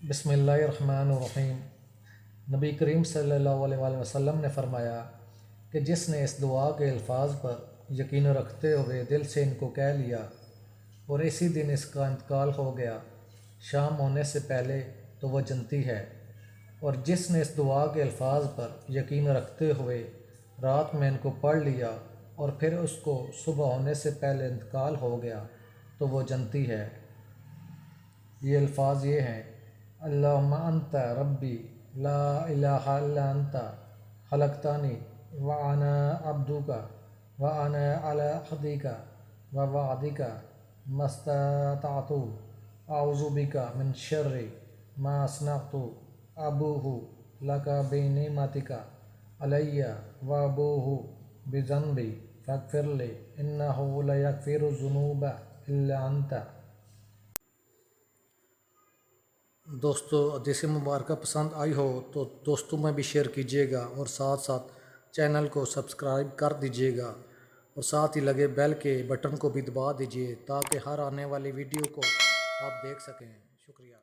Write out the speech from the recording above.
बिस्मिल्लाहिर्रहमानिर्रहीम। नबी करीम सल्लल्लाहु अलैहि वसल्लम ने फरमाया कि जिसने इस दुआ के अल्फाज पर यकीन रखते हुए दिल से इनको कह लिया और इसी दिन इसका इंतकाल हो गया शाम होने से पहले, तो वह जन्नती है। और जिसने इस दुआ के अल्फाज पर यकीन रखते हुए रात में इनको पढ़ लिया और फिर उसको सुबह होने से पहले इंतकाल हो गया, तो वो जन्नती है। ये अल्फाज ये हैं: अल्लाहुम्मा अंता रब्बी ला इलाहा इल्ला अंता खलक़तानी व अना अब्दुका व अना अला अहदिका व वअदिका मस्तताअतु अऊज़ु बिका मिन शर्रि मा असनअतु अबूहु लका बिनिअमतिका अलैया व अबूहु बिज़न्बी फ़ग़फ़िरली इन्नहु ला यग़फ़िरुज़्ज़ुनूब इल्ला अंता। दोस्तों, हदीस मुबारक पसंद आई हो तो दोस्तों में भी शेयर कीजिएगा और साथ साथ चैनल को सब्सक्राइब कर दीजिएगा और साथ ही लगे बेल के बटन को भी दबा दीजिए ताकि हर आने वाली वीडियो को आप देख सकें। शुक्रिया।